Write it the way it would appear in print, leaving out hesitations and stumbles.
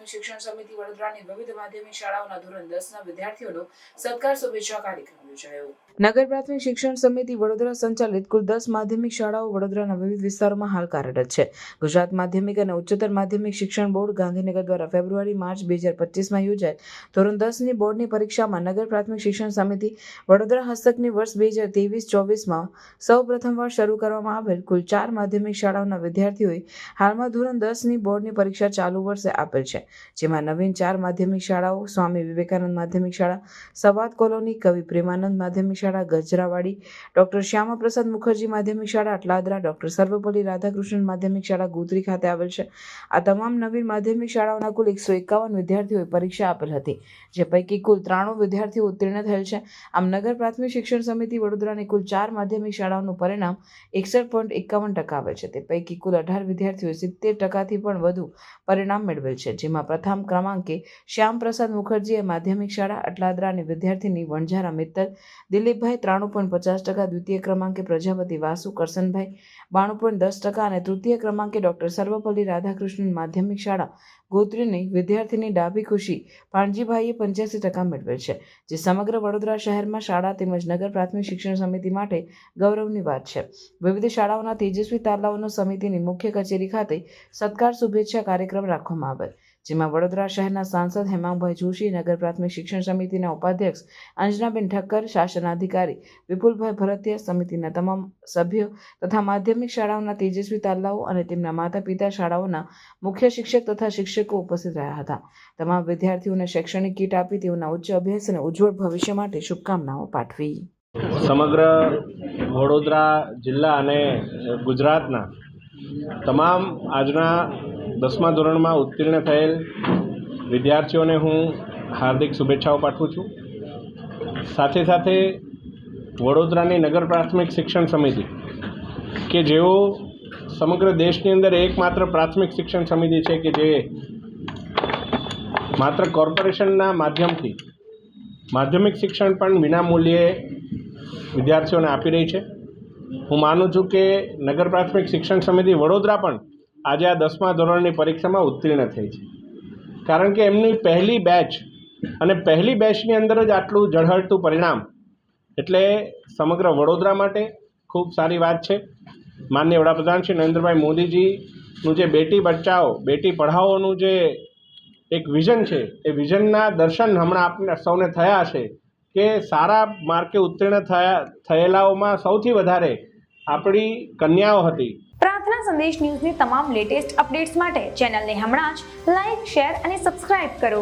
પ્રાથમિક શિક્ષણ સમિતિ વડોદરાની વિવિધ માધ્યમિક શાળાઓના ધોરણ 10ના વિદ્યાર્થીઓનો સત્કાર શુભેચ્છા કાર્યક્રમ યોજાયો। નગર પ્રાથમિક શિક્ષણ સમિતિ વડોદરા સંચાલિત કુલ 10 માધ્યમિક શાળાઓ વડોદરાના વિવિધ વિસ્તારોમાં હાલ કાર્યરત છે। ગુજરાત માધ્યમિક અને ઉચ્ચતર માધ્યમિક શિક્ષણ બોર્ડ ગાંધીનગર દ્વારા ફેબ્રુઆરી-માર્ચ 2025માં યોજાયેલ ધોરણ 10ની બોર્ડની પરીક્ષામાં નગર પ્રાથમિક શિક્ષણ સમિતિ વડોદરા હસ્તકની વર્ષ 2023-24માં સૌ પ્રથમવાર શરૂ કરવામાં આવેલ કુલ 4 માધ્યમિક શાળાઓના વિદ્યાર્થીઓએ હાલમાં ધોરણ 10ની બોર્ડની પરીક્ષા ચાલુ વર્ષે આપેલ છે, જેમાં નવીન 4 માધ્યમિક શાળાઓ સ્વામી વિવેકાનંદ માધ્યમિક શાળા, સવાદ કોલોની, કવિ પ્રેમાનંદ માધ્યમિક શાળા ગજરાવાડી, ડોક્ટર શ્યામાપ્રસાદ મુખર્જી માધ્યમિક શાળા અટલાદરા, ડોક્ટર સર્વપલ્લી રાધાકૃષ્ણન માધ્યમિક શાળા ગોત્રી ખાતે આવેલ છે। આ તમામ નવીન માધ્યમિક શાળાઓના કુલ 151 વિદ્યાર્થીઓએ પરીક્ષા આપેલ હતી, જે પૈકી કુલ 93 વિદ્યાર્થીઓ ઉત્તીર્ણ થયેલ છે। આમ નગર પ્રાથમિક શિક્ષણ સમિતિ વડોદરાની કુલ 4 માધ્યમિક શાળાઓનું પરિણામ 61.51% આવેલ છે। તે પૈકી કુલ 18 વિદ્યાર્થીઓએ 70%થી પણ વધુ પરિણામ મેળવેલ છે, જેમાં પ્રથમ ક્રમાંકે શ્યામપ્રસાદ મુખર્જી માધ્યમિક શાળા અટલાદરાની વિદ્યાર્થીની વણઝારા મિત્તલ દિલીપભાઈ 93.50%, દ્વિતીય ક્રમાંકે પ્રજાપતિ વાસુ કરસનભાઈ 92.10% અને તૃતીય ક્રમાંકે ડોક્ટર સર્વપલ્લી રાધાકૃષ્ણન માધ્યમિક શાળા ગોત્રીની વિદ્યાર્થીની ડાભી ખુશી પાણજીભાઈએ 85% મેળવેલ છે, જે સમગ્ર વડોદરા શહેરમાં શાળા તેમજ નગર પ્રાથમિક શિક્ષણ સમિતિ માટે ગૌરવની વાત છે। વિવિધ શાળાઓના તેજસ્વી તારલાઓનો સમિતિની મુખ્ય કચેરી ખાતે સત્કાર શુભેચ્છા કાર્યક્રમ રાખવામાં આવેલ, જેમાં વડોદરા શહેરના સાંસદ હેમાંગભાઈ જોશી, નગર પ્રાથમિક શિક્ષણ સમિતિના ઉપાધ્યક્ષ અંજનાબેન ઠક્કર, શાસનાધિકારી વિપુલભાઈ ભરતિયા, સમિતિના તમામ સભ્યો તથા માધ્યમિક શાળાઓના તેજસ્વી તારલાઓ અને તેમના માતા પિતા, શાળાઓના મુખ્ય શિક્ષક તથા શિક્ષકો ઉપસ્થિત રહ્યા હતા। તમામ વિદ્યાર્થીઓને શૈક્ષણિક કીટ આપી તેઓના ઉચ્ચ અભ્યાસ અને ઉજ્જવળ ભવિષ્ય માટે શુભકામનાઓ પાઠવી। સમગ્ર વડોદરા જિલ્લા અને ગુજરાતના તમામ આજના 10મા ધોરણમાં ઉત્તીર્ણ થયેલ વિદ્યાર્થીઓને હું હાર્દિક શુભેચ્છાઓ પાઠવું છું। સાથે સાથે વડોદરાની નગર પ્રાથમિક શિક્ષણ સમિતિ કે જેઓ સમગ્ર દેશની અંદર એકમાત્ર પ્રાથમિક શિક્ષણ સમિતિ છે કે જે માત્ર કોર્પોરેશનના માધ્યમથી માધ્યમિક શિક્ષણ પણ વિનામૂલ્યે વિદ્યાર્થીઓને આપી રહી છે। હું માનું છું કે નગર પ્રાથમિક શિક્ષણ સમિતિ વડોદરા પણ આજે આ 10મા ધોરણની પરીક્ષામાં ઉત્તીર્ણ થઈ છે, કારણ કે એમની પહેલી બેચ અને પહેલી બેચની અંદર જ આટલું ઝળહળતું પરિણામ એટલે સમગ્ર વડોદરા માટે ખૂબ સારી વાત છે। માનનીય વડાપ્રધાન શ્રી નરેન્દ્રભાઈ મોદીજીનું જે બેટી બચાવો બેટી પઢાઓનું જે એક વિઝન છે, એ વિઝનના દર્શન હમણાં આપણે સૌને થયા છે કે સારા માર્કે ઉત્તીર્ણ થયેલાઓમાં સૌથી વધારે આપણી કન્યાઓ હતી। પ્રાર્થના સંદેશ ન્યૂઝની તમામ લેટેસ્ટ અપડેટ્સ માટે ચેનલને હમણાં જ લાઇક, શેર અને સબસ્ક્રાઇબ કરો।